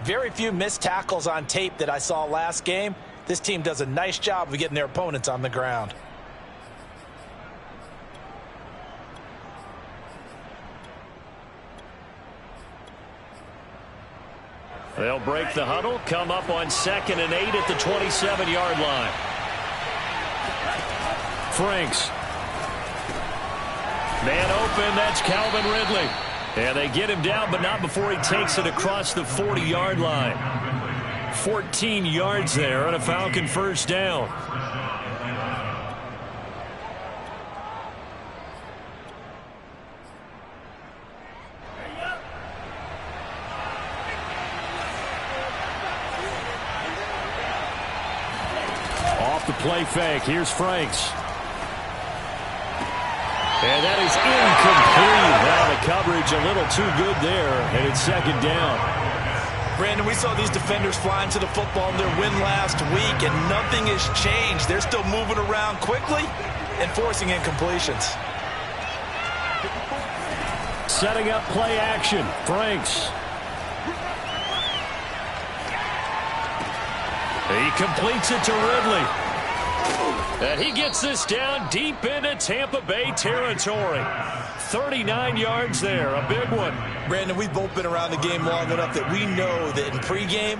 very few missed tackles on tape that I saw last game. This team does a nice job of getting their opponents on the ground. They'll break the huddle, come up on 2nd and 8 at the 27-yard line. Franks. Man open, that's Calvin Ridley. And they get him down, but not before he takes it across the 40-yard line. 14 yards there and a Falcon first down. Off the play fake, here's Franks. And that is incomplete. Now the coverage a little too good there, and it's 2nd down. Brandon, we saw these defenders flying to the football in their win last week, and nothing has changed. They're still moving around quickly and forcing incompletions. Setting up play action. Franks. He completes it to Ridley. And he gets this down deep into Tampa Bay territory. 39 yards there, a big one. Brandon, we've both been around the game long enough that we know that in pregame,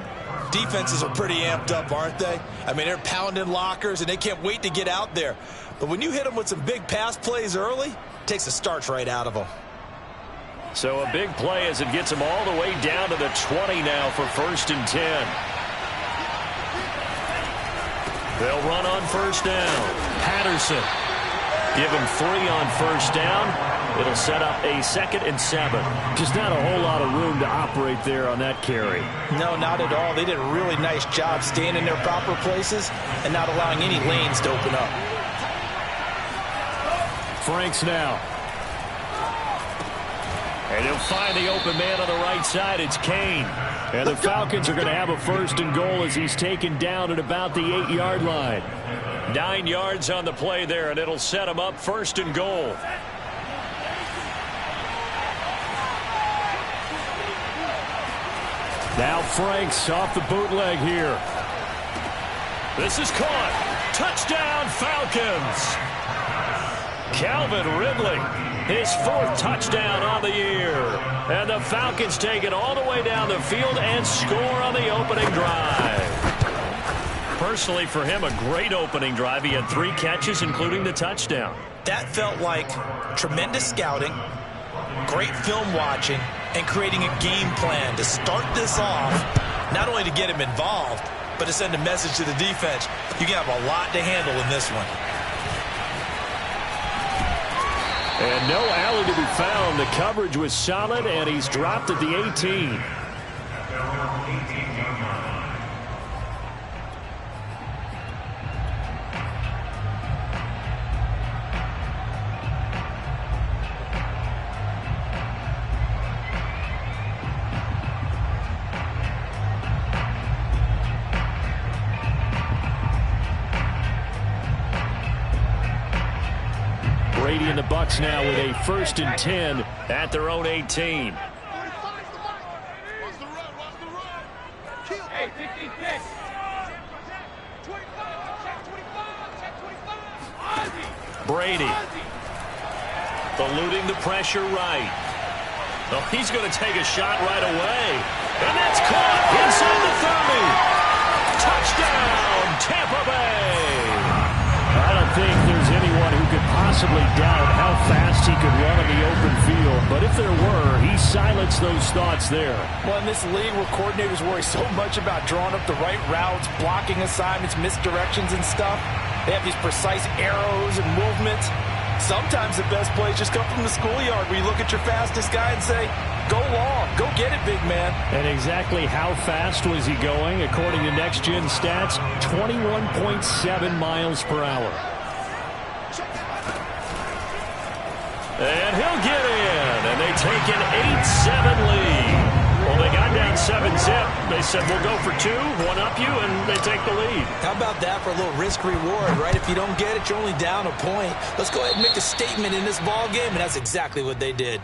defenses are pretty amped up, aren't they? I mean, they're pounding lockers, and they can't wait to get out there. But when you hit them with some big pass plays early, it takes the starch right out of them. So a big play as it gets them all the way down to the 20 now for 1st and 10. They'll run on 1st down. Patterson. Give him 3 on 1st down. It'll set up a 2nd and 7. Just not a whole lot of room to operate there on that carry. No, not at all. They did a really nice job staying in their proper places and not allowing any lanes to open up. Franks now. And he'll find the open man on the right side. It's Kane. And the Falcons are going to have a 1st and goal as he's taken down at about the 8-yard line. 9 yards on the play there, and it'll set him up 1st and goal. Now Franks off the bootleg here. This is caught. Touchdown, Falcons. Calvin Ridley, his 4th touchdown on the year. And the Falcons take it all the way down the field and score on the opening drive. Personally, for him, a great opening drive. He had 3 catches, including the touchdown. That felt like tremendous scouting, great film watching, and creating a game plan to start this off, not only to get him involved, but to send a message to the defense. You can have a lot to handle in this one. And no alley to be found. The coverage was solid, and he's dropped at the 18. Brady and the Bucs now with a 1st and 10 at their own 18. Brady eluding the pressure right. Oh, he's going to take a shot right away. And that's caught inside the 30. Touchdown, Tampa Bay. I don't think there's anyone who could possibly doubt how fast he could run in the open field. But if there were, he silenced those thoughts there. Well, in this league where coordinators worry so much about drawing up the right routes, blocking assignments, misdirections and stuff, they have these precise arrows and movements. Sometimes the best plays just come from the schoolyard where you look at your fastest guy and say, go long, go get it, big man. And exactly how fast was he going? According to Next Gen Stats, 21.7 miles per hour. And he'll get in, and they take an 8-7 lead. Well, they got down 7-zip. They said, we'll go for 2, one up you, and they take the lead. How about that for a little risk-reward, right? If you don't get it, you're only down a point. Let's go ahead and make a statement in this ball game, and that's exactly what they did.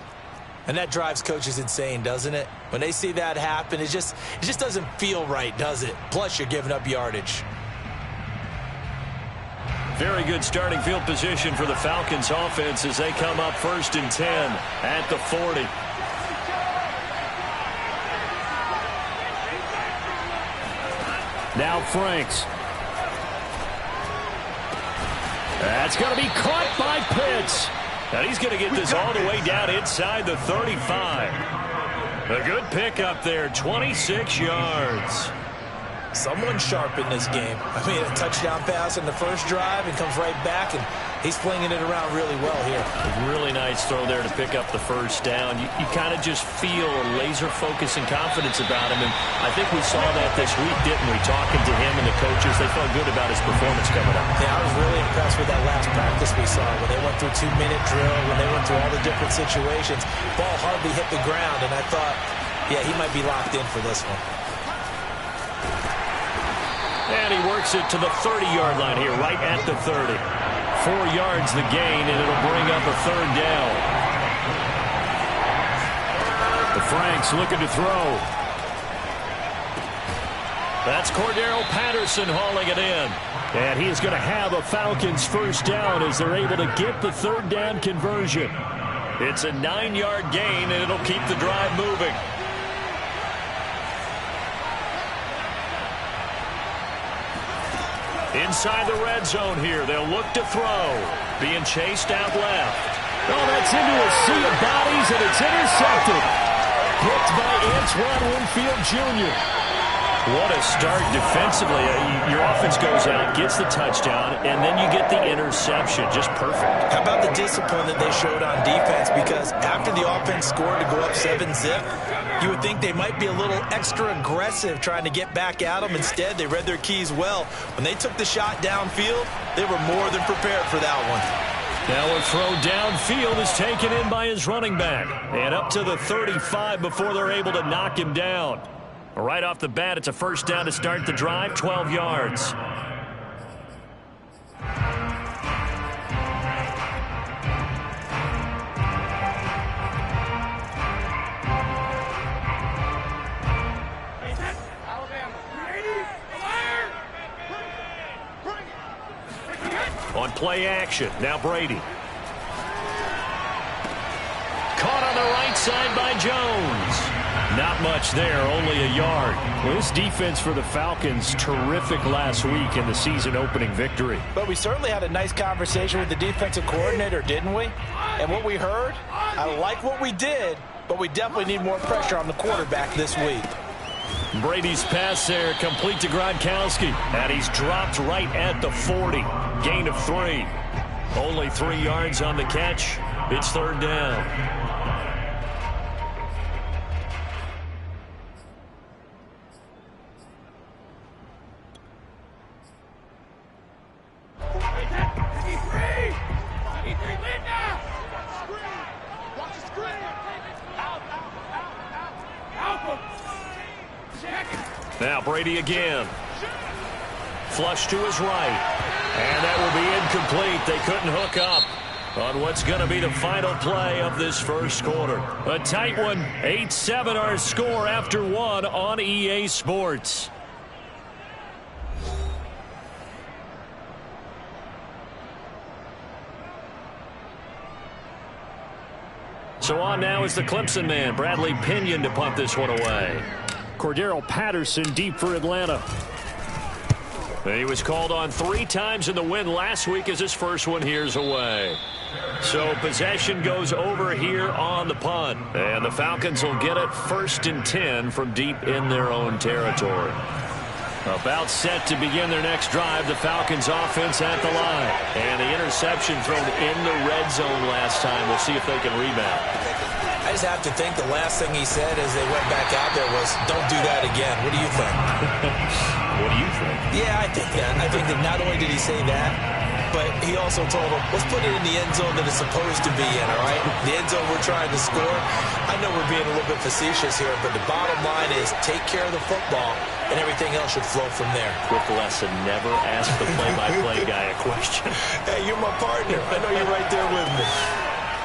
And that drives coaches insane, doesn't it? When they see that happen, it just doesn't feel right, does it? Plus, you're giving up yardage. Very good starting field position for the Falcons offense as they come up 1st and 10 at the 40. Now Franks. That's going to be caught by Pitts. And he's going to get this all the way down inside the 35. A good pickup there, 26 yards. Someone sharp in this game. I mean, a touchdown pass in the first drive and comes right back, and he's flinging it around really well here. Really nice throw there to pick up the first down. You kind of just feel a laser focus and confidence about him, and I think we saw that this week, didn't we? Talking to him and the coaches, they felt good about his performance coming up. Yeah, I was really impressed with that last practice we saw when they went through 2-minute drill, when they went through all the different situations. Ball hardly hit the ground, and I thought, yeah, he might be locked in for this one. And he works it to the 30-yard line here, right at the 30. 4 yards the gain, and it'll bring up a 3rd down. The Franks looking to throw. That's Cordero Patterson hauling it in. And he is going to have a Falcons 1st down as they're able to get the 3rd down conversion. It's a 9-yard gain, and it'll keep the drive moving. Inside the red zone here. They'll look to throw. Being chased out left. Oh, that's into a sea of bodies, and it's intercepted. Picked by Antoine Winfield Jr. What a start defensively. Your offense goes out, gets the touchdown, and then you get the interception. Just perfect. How about the discipline that they showed on defense? Because after the offense scored to go up 7-zip, you would think they might be a little extra aggressive trying to get back at them. Instead, they read their keys well. When they took the shot downfield, they were more than prepared for that one. Now a throw downfield is taken in by his running back. And up to the 35 before they're able to knock him down. Right off the bat, it's a 1st down to start the drive, 12 yards. On play action, now Brady. Caught on the right side by Jones. Not much there, only a yard. Well, this defense for the Falcons, terrific last week in the season-opening victory. But we certainly had a nice conversation with the defensive coordinator, didn't we? And what we heard, I like what we did, but we definitely need more pressure on the quarterback this week. Brady's pass there, complete to Gronkowski. And he's dropped right at the 40. Gain of 3. Only 3 yards on the catch. It's 3rd down. Now Brady again. Flush to his right. And that will be incomplete. They couldn't hook up on what's going to be the final play of this 1st quarter. A tight one. 8-7 our score after 1 on EA Sports. So on now is the Clemson man, Bradley Pinion, to punt this one away. Cordero Patterson deep for Atlanta. He was called on 3 times in the win last week as his first one here's away. So possession goes over here on the punt. And the Falcons will get it 1st and 10 from deep in their own territory. About set to begin their next drive, the Falcons offense at the line. And the interception thrown in the red zone last time. We'll see if they can rebound. I just have to think the last thing he said as they went back out there was, don't do that again. What do you think? What do you think? Yeah, I think that. I think that not only did he say that, but he also told them, let's put it in the end zone that it's supposed to be in, all right? The end zone we're trying to score. I know we're being a little bit facetious here, but the bottom line is take care of the football, and everything else should flow from there. Quick lesson, never ask the play-by-play guy a question. Hey, you're my partner. I know you're right there with me.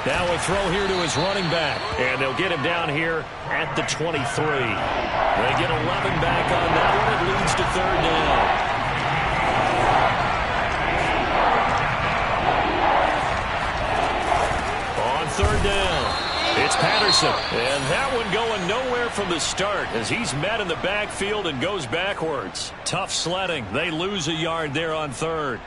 Now a throw here to his running back. And they'll get him down here at the 23. They get 11 back on that one. It leads to third down. On third down, it's Patterson. And that one going nowhere from the start as he's met in the backfield and goes backwards. Tough sledding. They lose a yard there on third.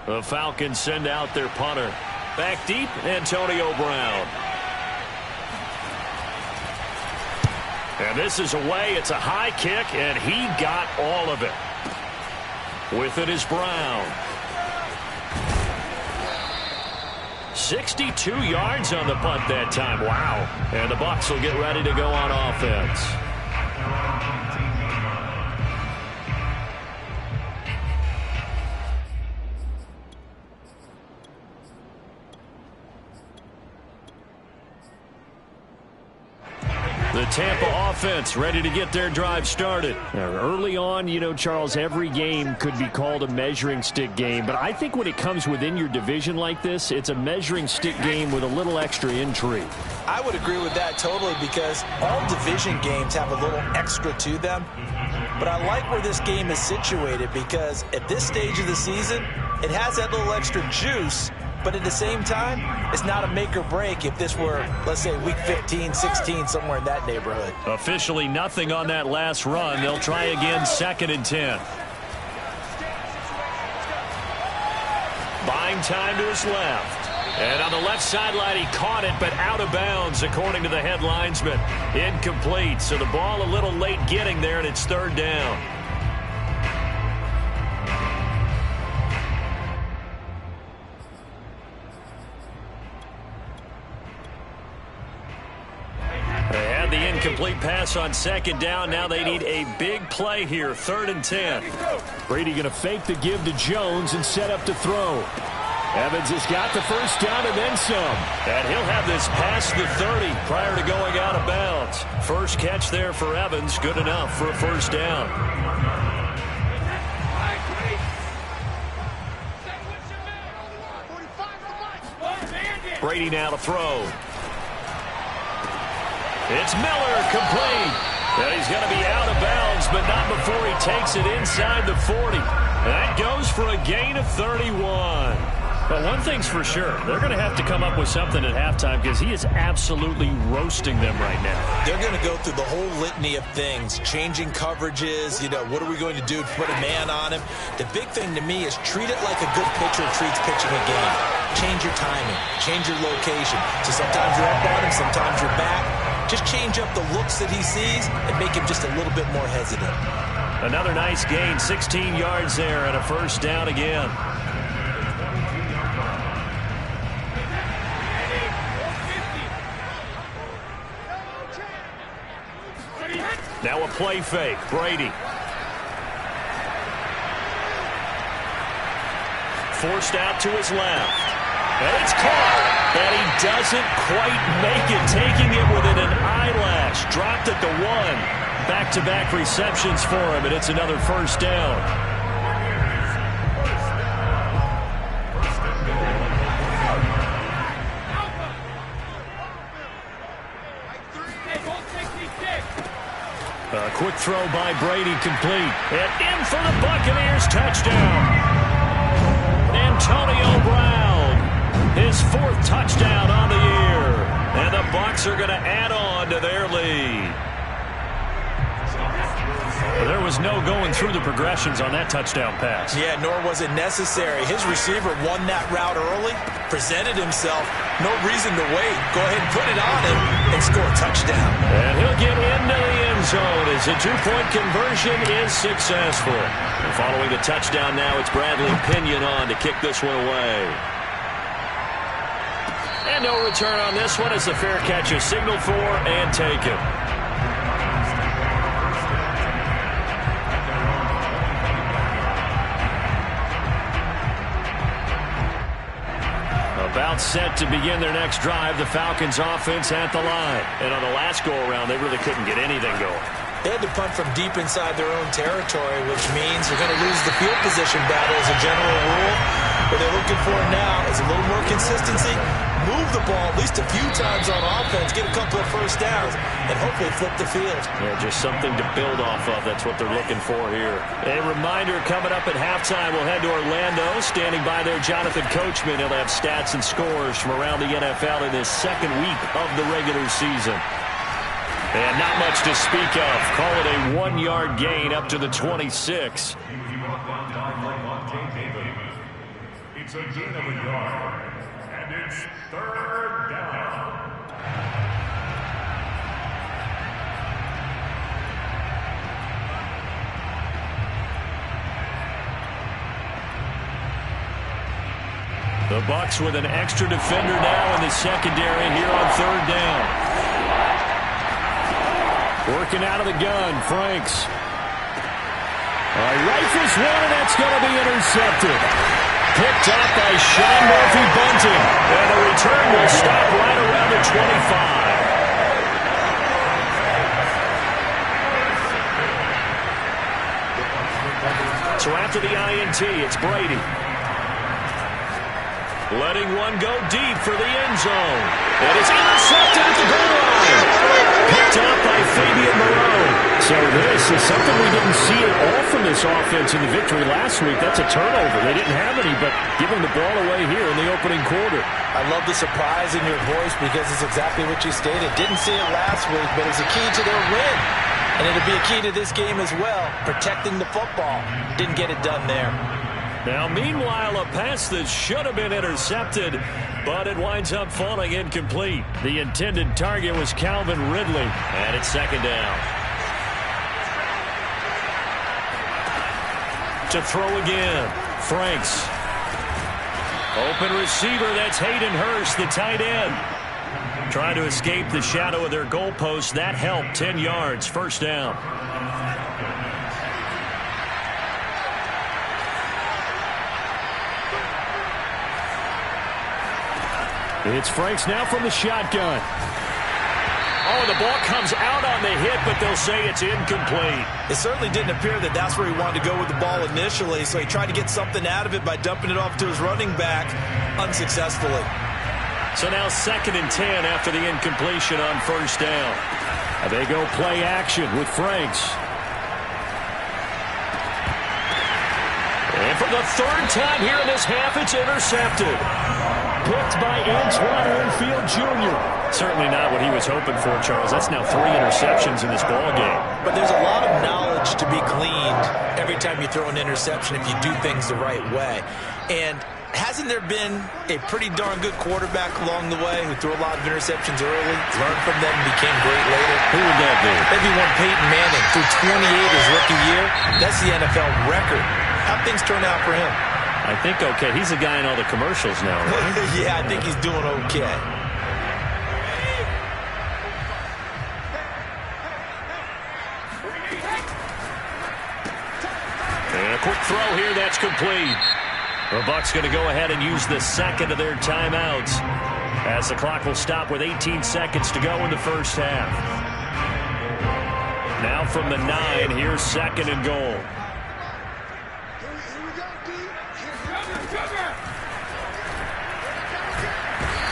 The Falcons send out their punter. Back deep, Antonio Brown. And this is away. It's a high kick, and he got all of it. With it is Brown. 62 yards on the punt that time. Wow. And the Bucs will get ready to go on offense. The Tampa offense ready to get their drive started. Now, early on, you know, Charles, every game could be called a measuring stick game. But I think when it comes within your division like this, it's a measuring stick game with a little extra intrigue. I would agree with that totally because all division games have a little extra to them. But I like where this game is situated because at this stage of the season, it has that little extra juice. But at the same time, it's not a make or break if this were, let's say, week 15, 16, somewhere in that neighborhood. Officially nothing on that last run. They'll try again, 2nd and 10. Buying time to his left. And on the left sideline, he caught it, but out of bounds, according to the head linesman. Incomplete, so the ball a little late getting there, and it's third down. They had the incomplete pass on 2nd down. Now they need a big play here, 3rd and 10. Brady going to fake the give to Jones and set up to throw. Evans has got the first down and then some. And he'll have this past the 30 prior to going out of bounds. First catch there for Evans, good enough for a first down. Brady now to throw. It's Miller, complete. And he's going to be out of bounds, but not before he takes it inside the 40. That goes for a gain of 31. But one thing's for sure, they're going to have to come up with something at halftime because he is absolutely roasting them right now. They're going to go through the whole litany of things, changing coverages, you know, what are we going to do to put a man on him? The big thing to me is treat it like a good pitcher treats pitching a game. Change your timing, change your location. So sometimes you're up on him, sometimes you're back. Just change up the looks that he sees and make him just a little bit more hesitant. Another nice gain, 16 yards there and a first down again. Now a play fake, Brady. Forced out to his left. And it's caught. And he doesn't quite make it, taking it within an eyelash. Dropped at the 1. Back-to-back receptions for him, and it's another first down. A quick throw by Brady, complete. And in for the Buccaneers, touchdown. Antonio Brown, his 4th touchdown on the year. And the Bucs are going to add on to their lead. Well, there was no going through the progressions on that touchdown pass. Yeah, nor was it necessary. His receiver won that route early, presented himself. No reason to wait. Go ahead and put it on him and score a touchdown. And he'll get into the end zone as the 2-point conversion is successful. And following the touchdown now, it's Bradley Pinion on to kick this one away. And no return on this one as the fair catch is signaled for and taken. About It's set to begin their next drive. The Falcons offense at the line. And on the last go-around, they really couldn't get anything going. They had to punt from deep inside their own territory, which means they're going to lose the field position battle as a general rule. What they're looking for now is a little more consistency, move the ball at least a few times on offense, get a couple of first downs, and hopefully flip the field. Yeah, just something to build off of. That's what they're looking for here. A reminder, coming up at halftime, we'll head to Orlando. Standing by there, Jonathan Coachman. He'll have stats and scores from around the NFL in his second week of the regular season. And not much to speak of. Call it a 1-yard gain up to the 26. It's a gain of a yard, and it's third down. The Bucs with an extra defender now in the secondary here on third down. Working out of the gun, Franks. Rifles one, and that's going to be intercepted. Picked up by Sean Murphy-Bunting. And the return will stop right around the 25. So after the INT, it's Brady. Letting one go deep for the end zone. It is intercepted at the goal line. Picked up by Fabian Moreau. So this is something we didn't see at all from this offense in the victory last week. That's a turnover. They didn't have any, but giving the ball away here in the opening quarter. I love the surprise in your voice because it's exactly what you stated. Didn't see it last week, but it was a key to their win. And it'll be a key to this game as well, protecting the football. Didn't get it done there. Now, meanwhile, a pass that should have been intercepted, but it winds up falling incomplete. The intended target was Calvin Ridley, and it's second down. To throw again, Franks. Open receiver, that's Hayden Hurst, the tight end. Trying to escape the shadow of their goalpost. That helped, 10 yards, first down. It's Franks now from the shotgun. Oh, the ball comes out on the hit, but they'll say it's incomplete. It certainly didn't appear that that's where he wanted to go with the ball initially, so he tried to get something out of it by dumping it off to his running back unsuccessfully. So now 2nd and 10 after the incompletion on first down. They go play action with Franks. And for the third time here in this half, it's intercepted. Picked by Antoine Winfield Jr. Certainly not what he was hoping for, Charles. That's now 3 interceptions in this ball game. But there's a lot of knowledge to be gleaned every time you throw an interception if you do things the right way. And hasn't there been a pretty darn good quarterback along the way who threw a lot of interceptions early, learned from them, and became great later? Who would that be? Maybe one Peyton Manning threw 28 his rookie year. That's the NFL record. How'd things turn out for him? I think okay. He's the guy in all the commercials now, right? Yeah, I think he's doing okay. And a quick throw here, that's complete. The Bucs going to go ahead and use the second of their timeouts as the clock will stop with 18 seconds to go in the first half. Now from the 9, here's 2nd and goal.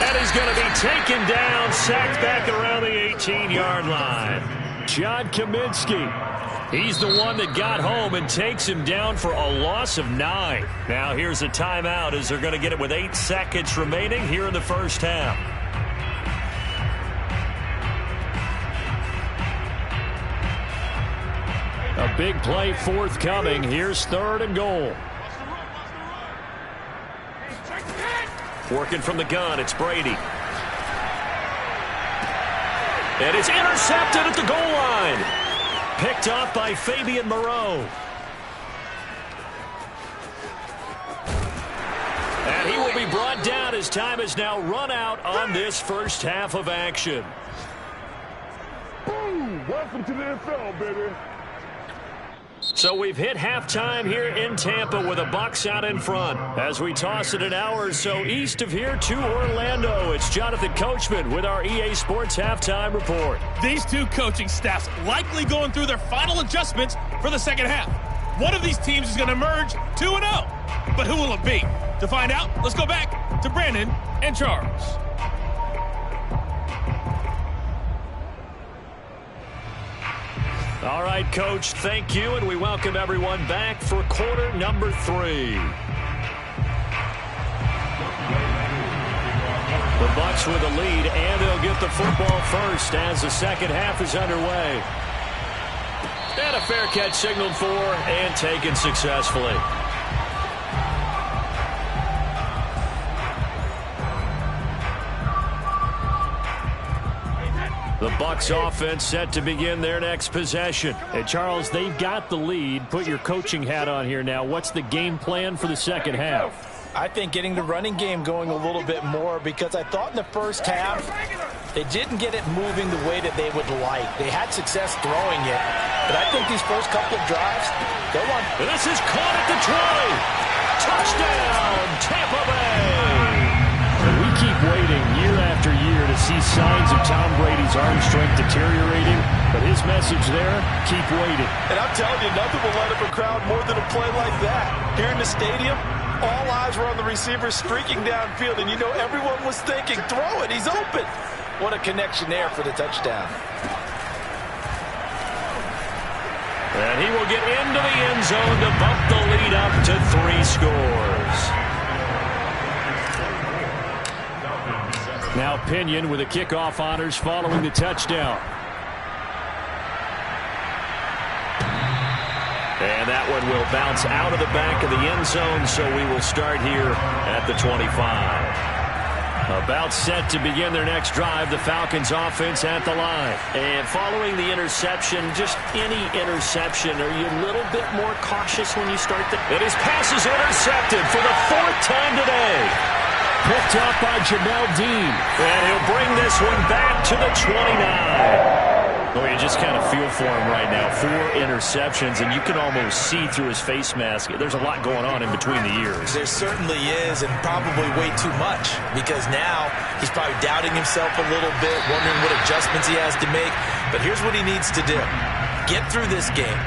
And he's going to be taken down, sacked back around the 18-yard line. John Kaminsky. He's the one that got home and takes him down for a loss of 9. Now here's a timeout as they're going to get it with 8 seconds remaining here in the first half. A big play forthcoming. Here's 3rd and goal. Working from the gun, it's Brady. And it's intercepted at the goal line. Picked up by Fabian Moreau. And he will be brought down as time is now run out on this first half of action. Boom! Welcome to the NFL, baby. So we've hit halftime here in Tampa with the Bucs out in front. As we toss it an hour or so east of here to Orlando, it's Jonathan Coachman with our EA Sports Halftime Report. These two coaching staffs likely going through their final adjustments for the second half. One of these teams is going to emerge 2-0. But who will it be? To find out, let's go back to Brandon and Charles. All right, Coach, thank you, and we welcome everyone back for quarter number 3. The Bucs with the lead, and they'll get the football first as the second half is underway. And a fair catch signaled for and taken successfully. The Bucs offense set to begin their next possession. Hey, Charles, they've got the lead. Put your coaching hat on here now. What's the game plan for the second half? I think getting the running game going a little bit more, because I thought in the first half they didn't get it moving the way that they would like. They had success throwing it, but I think these first couple of drives, go on. This is caught at the 20. Touchdown, Tampa Bay. We keep waiting year after year to see signs of Tom Brady's arm strength deteriorating, but his message there, keep waiting. And I'm telling you, nothing will light up a crowd more than a play like that. Here in the stadium, all eyes were on the receiver streaking downfield, and you know everyone was thinking, throw it, he's open. What a connection there for the touchdown. And he will get into the end zone to bump the lead up to 3 scores. Now Pinion with the kickoff honors following the touchdown. And that one will bounce out of the back of the end zone, so we will start here at the 25. About set to begin their next drive, the Falcons offense at the line. And following the interception, just any interception, are you a little bit more cautious when you start the... And his pass is intercepted for the 4th time today. Picked up by Jamel Dean. And he'll bring this one back to the 29. Oh, you just kind of feel for him right now. 4 interceptions, and you can almost see through his face mask. There's a lot going on in between the ears. There certainly is, and probably way too much, because now he's probably doubting himself a little bit, wondering what adjustments he has to make. But here's what he needs to do. Get through this game.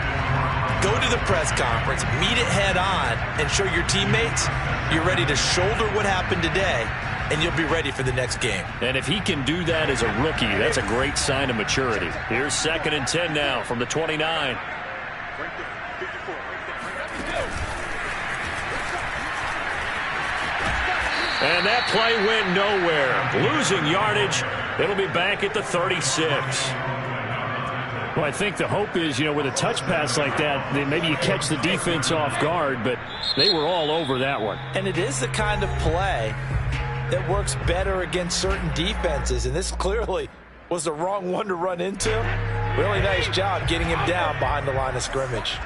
Go to the press conference, meet it head on, and show your teammates you're ready to shoulder what happened today, and you'll be ready for the next game. And if he can do that as a rookie, that's a great sign of maturity. Here's 2nd and 10 now from the 29. And that play went nowhere. Losing yardage. It'll be back at the 36. Well, I think the hope is, with a touch pass like that, then maybe you catch the defense off guard, but they were all over that one. And it is the kind of play that works better against certain defenses, and this clearly was the wrong one to run into. Really nice job getting him down behind the line of scrimmage.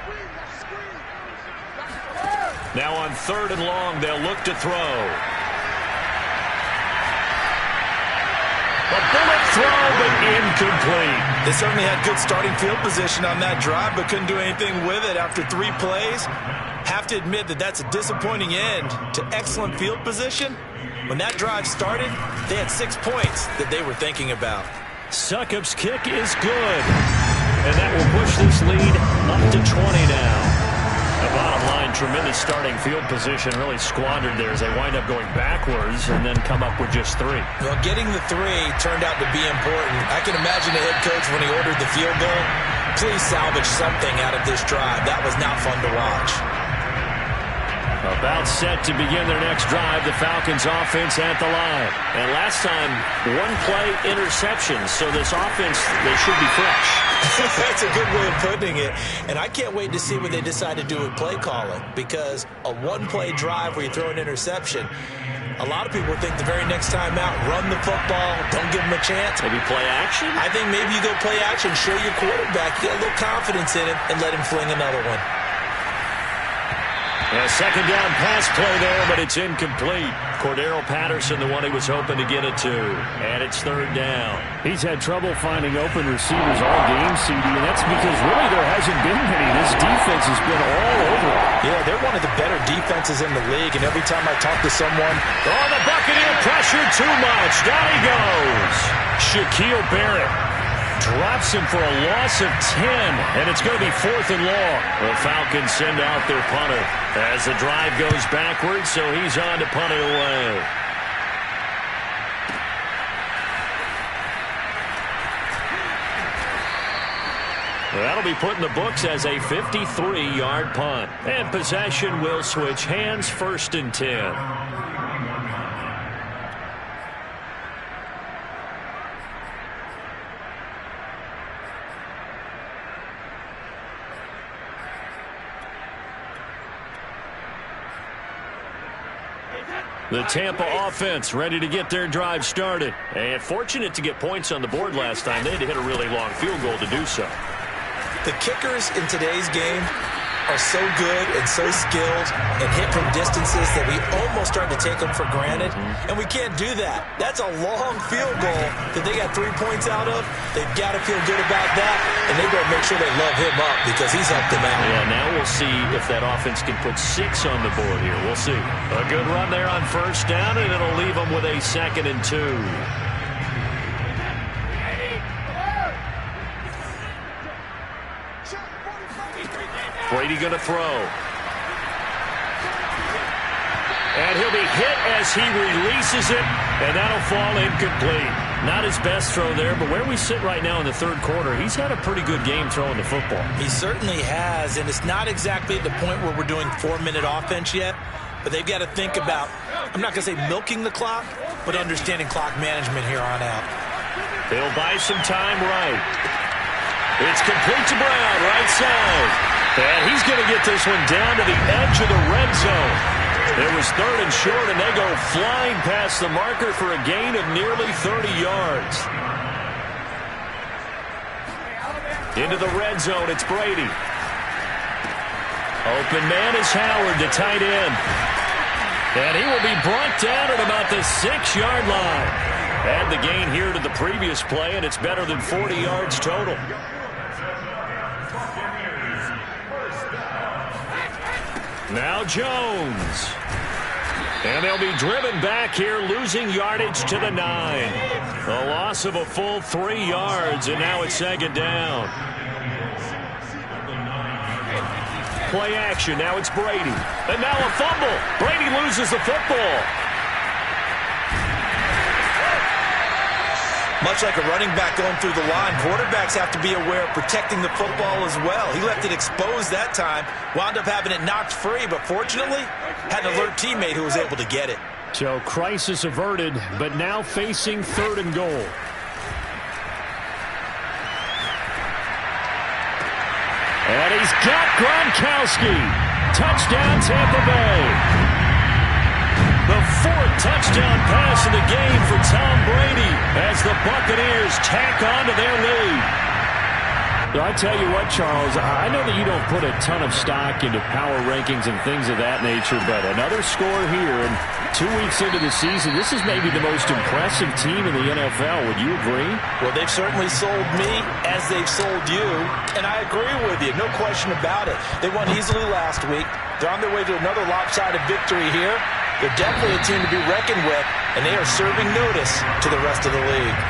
Now on 3rd and long, they'll look to throw. A bullet throw, but incomplete. They certainly had good starting field position on that drive, but couldn't do anything with it after 3 plays. Have to admit that that's a disappointing end to excellent field position. When that drive started, they had 6 points that they were thinking about. Succop's kick is good. And that will push this lead up to 20 now. The bottom line, tremendous starting field position, really squandered there as they wind up going backwards and then come up with just 3. Well, getting the 3 turned out to be important. I can imagine the head coach when he ordered the field goal. Please salvage something out of this drive. That was not fun to watch. About set to begin their next drive, the Falcons offense at the line. And last time, 1-play interception, so this offense, they should be fresh. That's a good way of putting it. And I can't wait to see what they decide to do with play calling, because a 1-play drive where you throw an interception, a lot of people think the very next time out, run the football, don't give them a chance. Maybe play action? I think maybe you go play action, show your quarterback, get a little confidence in him, and let him fling another one. A second down pass play there, but it's incomplete. Cordero Patterson, the one he was hoping to get it to. And it's third down. He's had trouble finding open receivers all game, CD, and that's because really there hasn't been many. This defense has been all over. Yeah, they're one of the better defenses in the league, and every time I talk to someone... Oh, the Buccaneer pressure too much. Down he goes. Shaquille Barrett drops him for a loss of 10, and it's going to be 4th and long. The Falcons send out their punter as the drive goes backwards, so he's on to punt it away. That'll be put in the books as a 53-yard punt. And possession will switch hands, 1st and 10. The Tampa offense ready to get their drive started. And fortunate to get points on the board last time. They had to hit a really long field goal to do so. The kickers in today's game are so good and so skilled and hit from distances that we almost start to take them for granted. And we can't do that. That's a long field goal that they got 3 points out of. They've got to feel good about that, and they better make sure they love him up because he's helped them out. Yeah, now we'll see if that offense can put 6 on the board here. We'll see. A good run there on 1st down, and it'll leave them with a 2nd and 2. Brady going to throw. And he'll be hit as he releases it, and that'll fall incomplete. Not his best throw there, but where we sit right now in the 3rd quarter, he's had a pretty good game throwing the football. He certainly has, and it's not exactly at the point where we're doing 4-minute offense yet, but they've got to think about, I'm not going to say milking the clock, but understanding clock management here on out. They'll buy some time right. It's complete to Brown, right side. And he's going to get this one down to the edge of the red zone. It was 3rd and short, and they go flying past the marker for a gain of nearly 30 yards. Into the red zone, it's Brady. Open man is Howard, the tight end. And he will be brought down at about the 6-yard line. Add the gain here to the previous play, and it's better than 40 yards total. Now Jones. And they'll be driven back here, losing yardage to the 9. A loss of a full 3 yards, and now it's 2nd down. Play action. Now it's Brady. And now a fumble. Brady loses the football. Much like a running back going through the line, quarterbacks have to be aware of protecting the football as well. He left it exposed that time, wound up having it knocked free, but fortunately had an alert teammate who was able to get it. So crisis averted, but now facing 3rd and goal. And he's got Gronkowski. Touchdown, Tampa Bay. The 4th touchdown pass of the game for Tom Brady as the Buccaneers tack on to their lead. I tell you what, Charles, I know that you don't put a ton of stock into power rankings and things of that nature, but another score here, and 2 weeks into the season, this is maybe the most impressive team in the NFL. Would you agree? Well, they've certainly sold me as they've sold you, and I agree with you, no question about it. They won easily last week. They're on their way to another lopsided victory here. They're definitely a team to be reckoned with, and they are serving notice to the rest of the league.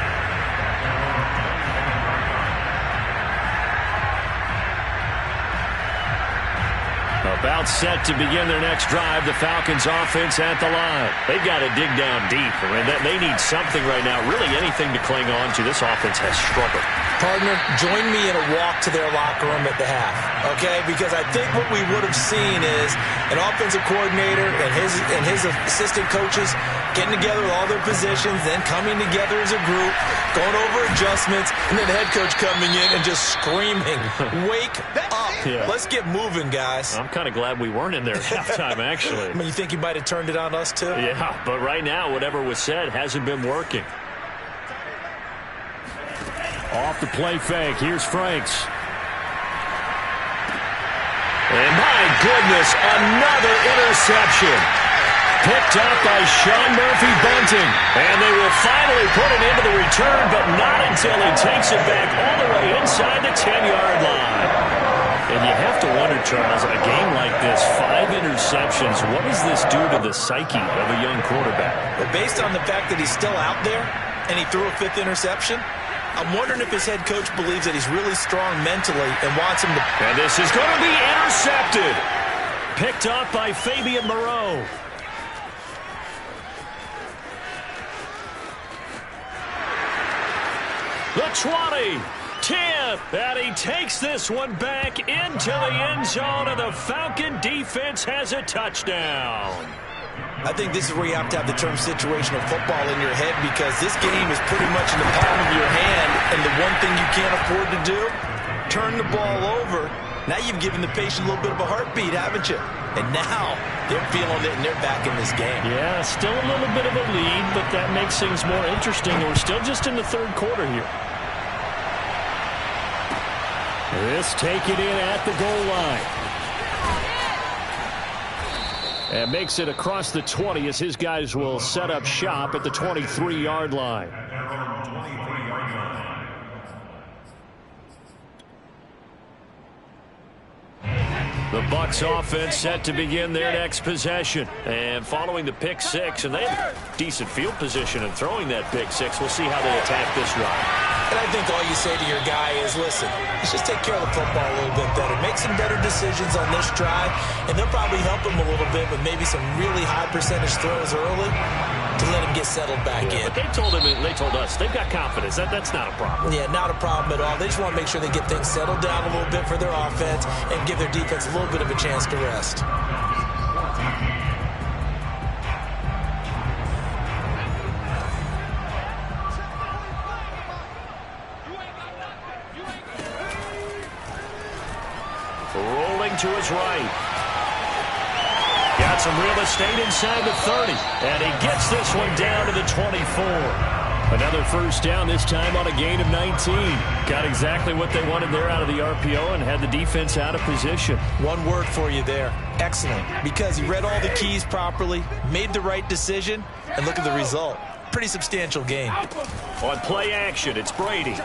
About set to begin their next drive, the Falcons offense at the line. They've got to dig down deep. I mean, they need something right now, really anything to cling on to. This offense has struggled. Partner, join me in a walk to their locker room at the half, okay? Because I think what we would have seen is an offensive coordinator and his assistant coaches getting together with all their positions, then coming together as a group, going over adjustments, and then the head coach coming in and just screaming, wake up. Yeah. Let's get moving, guys. I'm kind of glad we weren't in there at halftime, actually. I mean, you think he might have turned it on us, too? Yeah, but right now, whatever was said hasn't been working. Off the play fake. Here's Franks. And my goodness, another interception. Picked up by Sean Murphy-Bunting. And they will finally put it into the return, but not until he takes it back all the way inside the 10-yard line. And you have to wonder, Charles, in a game like this, 5 interceptions, what does this do to the psyche of a young quarterback? Well, based on the fact that he's still out there and he threw a 5th interception, I'm wondering if his head coach believes that he's really strong mentally and wants him to... And this is going to be intercepted. Picked up by Fabian Moreau. The 20, 10, and he takes this one back into the end zone, and the Falcon defense has a touchdown. I think this is where you have to have the term situational football in your head, because this game is pretty much in the palm of your hand, and the one thing you can't afford to do, turn the ball over. Now you've given the patient a little bit of a heartbeat, haven't you? And now they're feeling it, and they're back in this game. Yeah, still a little bit of a lead, but that makes things more interesting. We're still just in the third quarter here. This take it in at the goal line. And makes it across the 20 as his guys will set up shop at the 23-yard line. The Bucs offense set to begin their next possession. And following the pick six, and they have decent field position in throwing that pick six. We'll see how they attack this run. And I think all you say to your guy is, listen, let's just take care of the football a little bit better. Make some better decisions on this drive, and they'll probably help him a little bit with maybe some really high percentage throws early to let him get settled back in. But they told us they've got confidence. That's not a problem. Yeah, not a problem at all. They just want to make sure they get things settled down a little bit for their offense and give their defense a little bit of a chance to rest. Rolling to his right. Got some real estate inside the 30. And he gets this one down to the 24. Another first down, this time on a gain of 19. Got exactly what they wanted there out of the RPO and had the defense out of position. One word for you there. Excellent. Because he read all the keys properly, made the right decision, and look at the result. Pretty substantial game. On play action, it's Brady.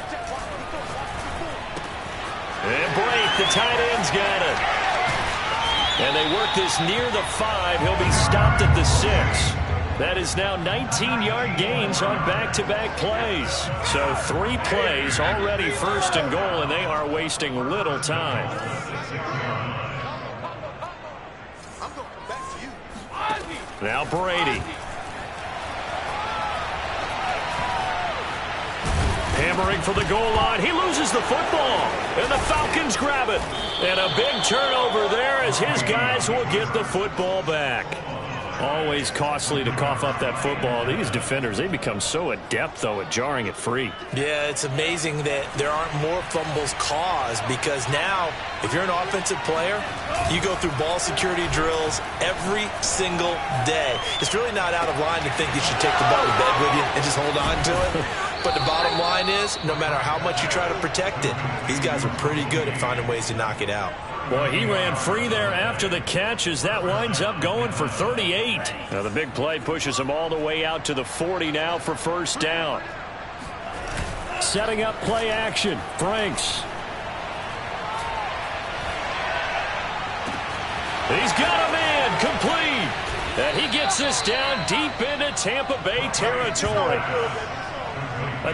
And Blake, the tight end's got it. And they work this near the 5. He'll be stopped at the 6. That is now 19-yard gains on back-to-back plays. So 3 plays already first and goal, and they are wasting little time. Now Brady. Hammering for the goal line. He loses the football. And the Falcons grab it. And a big turnover there as his guys will get the football back. Always costly to cough up that football. These defenders, they become so adept, though, at jarring it free. Yeah, it's amazing that there aren't more fumbles caused, because now, if you're an offensive player, you go through ball security drills every single day. It's really not out of line to think you should take the ball to bed with you and just hold on to it. But the bottom line is, no matter how much you try to protect it, these guys are pretty good at finding ways to knock it out. Boy, he ran free there after the catch as that winds up going for 38. Now the big play pushes him all the way out to the 40 now for first down. Setting up play action. Franks. He's got a man complete. And he gets this down deep into Tampa Bay territory.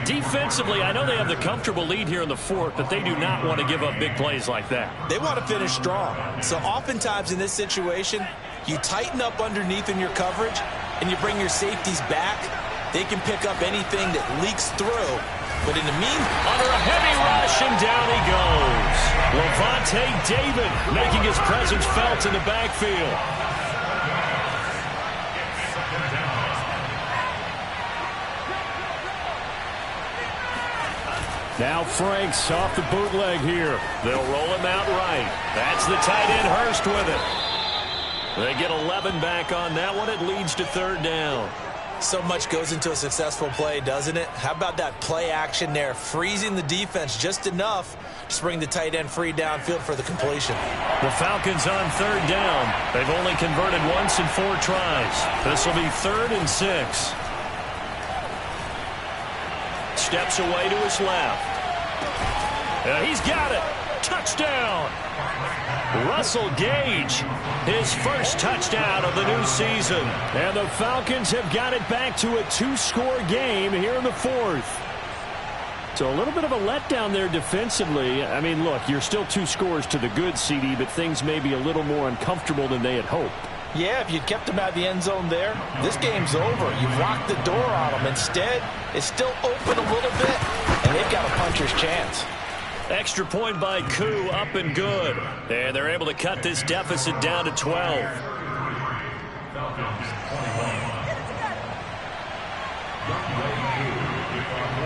Defensively, I know they have the comfortable lead here in the 4th, but they do not want to give up big plays like that. They want to finish strong. So oftentimes in this situation, you tighten up underneath in your coverage, and you bring your safeties back. They can pick up anything that leaks through. But in the meantime, under a heavy rush, and down he goes. Levante David making his presence felt in the backfield. Now Franks off the bootleg here. They'll roll him out right. That's the tight end Hurst with it. They get 11 back on that one. It leads to third down. So much goes into a successful play, doesn't it? How about that play action there, freezing the defense just enough to bring the tight end free downfield for the completion. The Falcons on 3rd down. They've only converted once in 4 tries. This will be 3rd and 6. Steps away to his left. He's got it. Touchdown. Russell Gage, his first touchdown of the new season. And the Falcons have got it back to a 2-score game here in the 4th. So a little bit of a letdown there defensively. I mean, look, you're still 2 scores to the good, CD, but things may be a little more uncomfortable than they had hoped. Yeah, if you'd kept them out of the end zone there, this game's over. You've locked the door on them. Instead, it's still open a little bit, and they've got a puncher's chance. Extra point by Koo, up and good. And they're able to cut this deficit down to 12.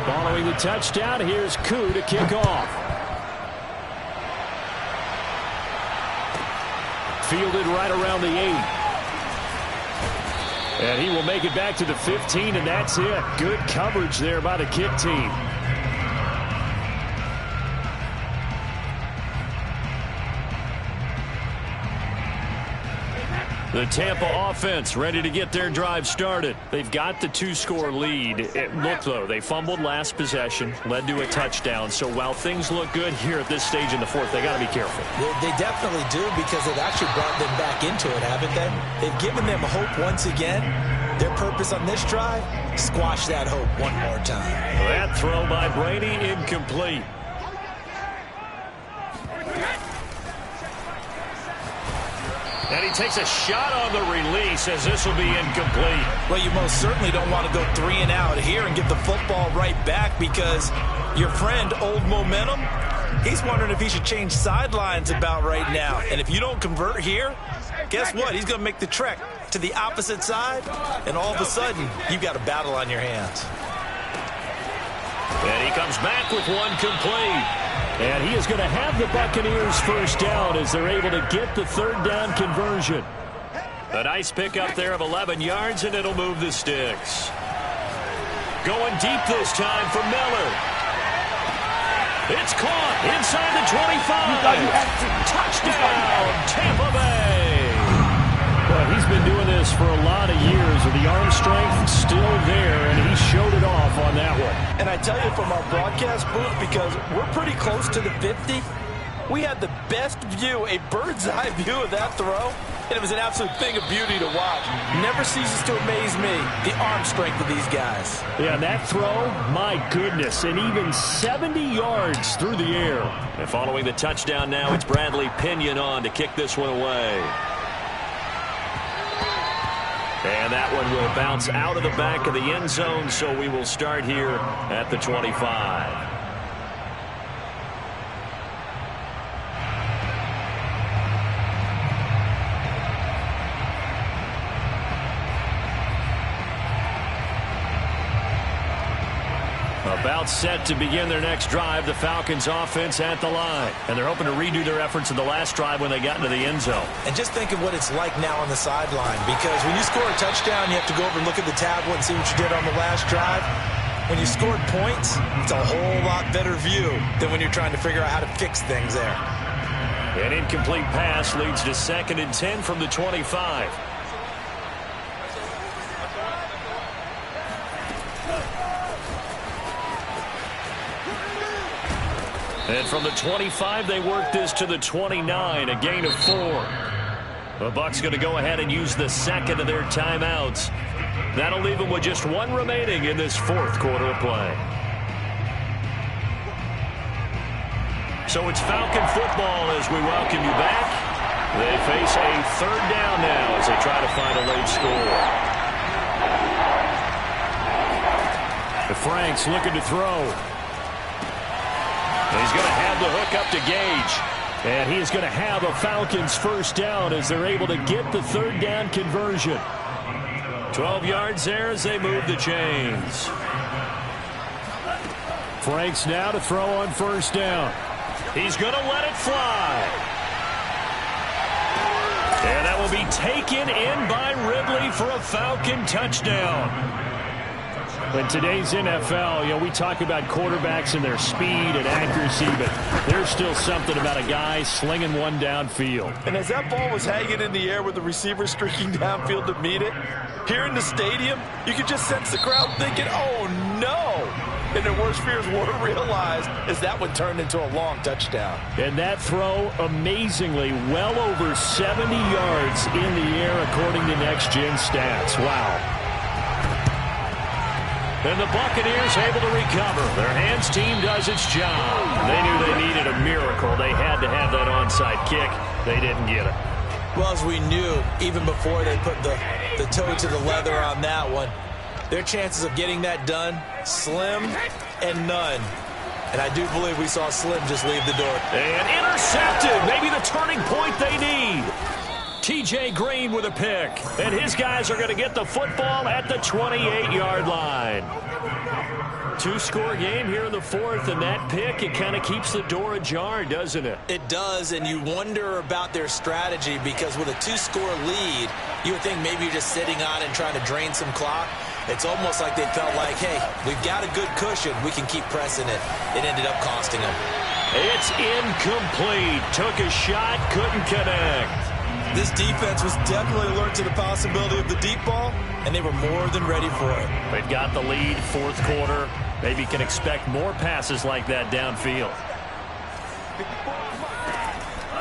Following the touchdown, here's Koo to kick off. Fielded right around the 8. And he will make it back to the 15, and that's it. Good coverage there by the kick team. The Tampa offense ready to get their drive started. They've got the 2-score lead. Look, though, they fumbled last possession, led to a touchdown. So while things look good here at this stage in the 4th, they got to be careful. They definitely do, because they've actually brought them back into it, haven't they? They've given them hope once again. Their purpose on this drive, squash that hope one more time. That throw by Brady, incomplete. And he takes a shot on the release as this will be incomplete. Well, you most certainly don't want to go 3 and out here and get the football right back, because your friend, Old Momentum, he's wondering if he should change sidelines about right now. And if you don't convert here, guess what? He's going to make the trek to the opposite side, and all of a sudden, you've got a battle on your hands. And he comes back with one complete. And he is going to have the Buccaneers first down as they're able to get the 3rd down conversion. A nice pickup there of 11 yards, and it'll move the sticks. Going deep this time for Miller. It's caught inside the 25. Touchdown, Tampa Bay. Well, he's been doing this for a lot of years, with the arm strength still there, and he showed it off on that one. And I tell you, from our broadcast booth, because we're pretty close to the 50, we had the best view, a bird's-eye view of that throw, and it was an absolute thing of beauty to watch. Never ceases to amaze me, the arm strength of these guys. Yeah, that throw, my goodness, and even 70 yards through the air. And following the touchdown now, it's Bradley Pinion on to kick this one away. And that one will bounce out of the back of the end zone, so we will start here at the 25. About set to begin their next drive, the Falcons offense at the line. And they're hoping to redo their efforts in the last drive when they got into the end zone. And just think of what it's like now on the sideline, because when you score a touchdown, you have to go over and look at the tablet and see what you did on the last drive. When you scored points, it's a whole lot better view than when you're trying to figure out how to fix things there. An incomplete pass leads to 2nd and 10 from the 25. And from the 25, they work this to the 29, a gain of 4. The Bucs going to go ahead and use the 2nd of their timeouts. That'll leave them with just 1 remaining in this 4th quarter of play. So it's Falcon football as we welcome you back. They face a 3rd down now as they try to find a late score. The Franks looking to throw. He's going to have the hook up to Gage. And he is going to have a Falcons first down as they're able to get the 3rd down conversion. 12 yards there as they move the chains. Franks now to throw on first down. He's going to let it fly. And that will to be taken in by Ridley for a Falcon touchdown. In today's NFL, we talk about quarterbacks and their speed and accuracy, but there's still something about a guy slinging one downfield. And as that ball was hanging in the air with the receiver streaking downfield to meet it, here in the stadium, you could just sense the crowd thinking, oh, no. And their worst fears were realized as that one turned into a long touchdown. And that throw, amazingly, well over 70 yards in the air, according to Next Gen Stats. Wow. And the Buccaneers able to recover. Their hands team does its job. They knew they needed a miracle. They had to have that onside kick. They didn't get it. Well, as we knew, even before they put the toe to the leather on that one, their chances of getting that done, slim and none. And I do believe we saw Slim just leave the door. And intercepted. Maybe the turning point they need. T.J. Green with a pick. And his guys are going to get the football at the 28-yard line. Two-score game here in the fourth, and that pick, it kind of keeps the door ajar, doesn't it? It does, and you wonder about their strategy because with a two-score lead, you would think maybe you're just sitting on it and trying to drain some clock. It's almost like they felt like, hey, we've got a good cushion. We can keep pressing it. It ended up costing them. It's incomplete. Took a shot, couldn't connect. This defense was definitely alert to the possibility of the deep ball, and they were more than ready for it. They've got the lead, fourth quarter. Maybe can expect more passes like that downfield.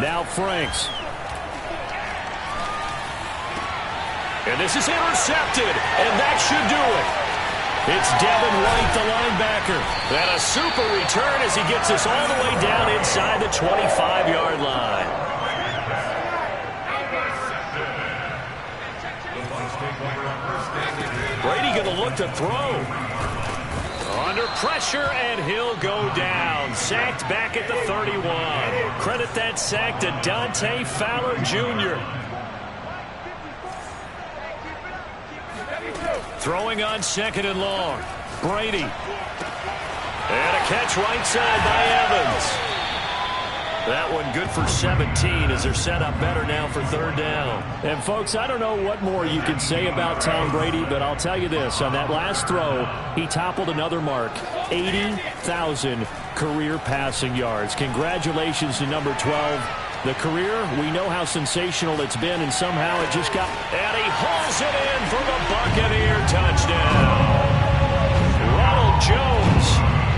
Now Franks. And this is intercepted, and that should do it. It's Devin White, the linebacker. And a super return as he gets us all the way down inside the 25-yard line. Brady going to look to throw. Under pressure, and he'll go down. Sacked back at the 31. Credit that sack to Dante Fowler Jr. Throwing on second and long. Brady. And a catch right side by Evans. That one good for 17 as they're set up better now for third down. And, folks, I don't know what more you can say about Tom Brady, but I'll tell you this. On that last throw, he toppled another mark, 80,000 career passing yards. Congratulations to number 12. The career, we know how sensational it's been, and somehow it just got... And he hauls it in for the Buccaneer touchdown. Ronald Jones.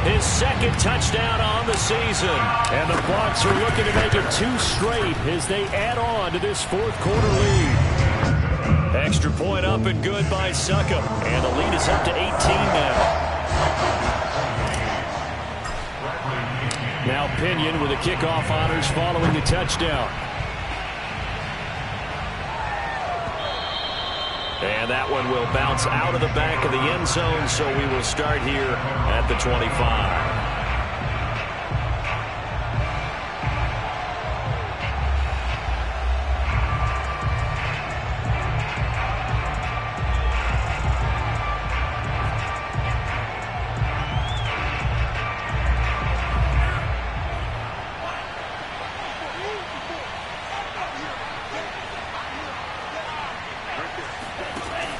His second touchdown on the season. And the Bucs are looking to make it 2 straight as they add on to this fourth quarter lead. Extra point up and good by Succop. And the lead is up to 18 now. Now Pinion with the kickoff honors following the touchdown. And that one will bounce out of the back of the end zone, so we will start here at the 25.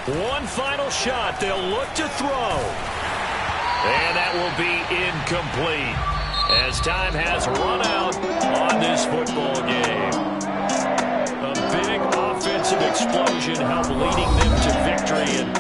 One final shot. They'll look to throw. And that will be incomplete as time has run out on this football game. A big offensive explosion helped leading them to victory. And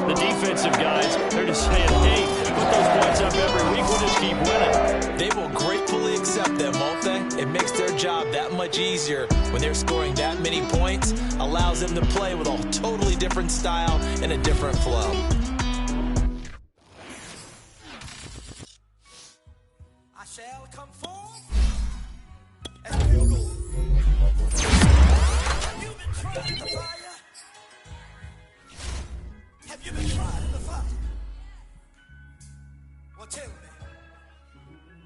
the defensive guys, they're just saying, hey, put those points up every week. We'll just keep winning. They will gratefully accept them, won't they? It makes their job that much easier when they're scoring that many points. Allows them to play with a totally different style and a different flow. I shall come forth as you've been trying to fire.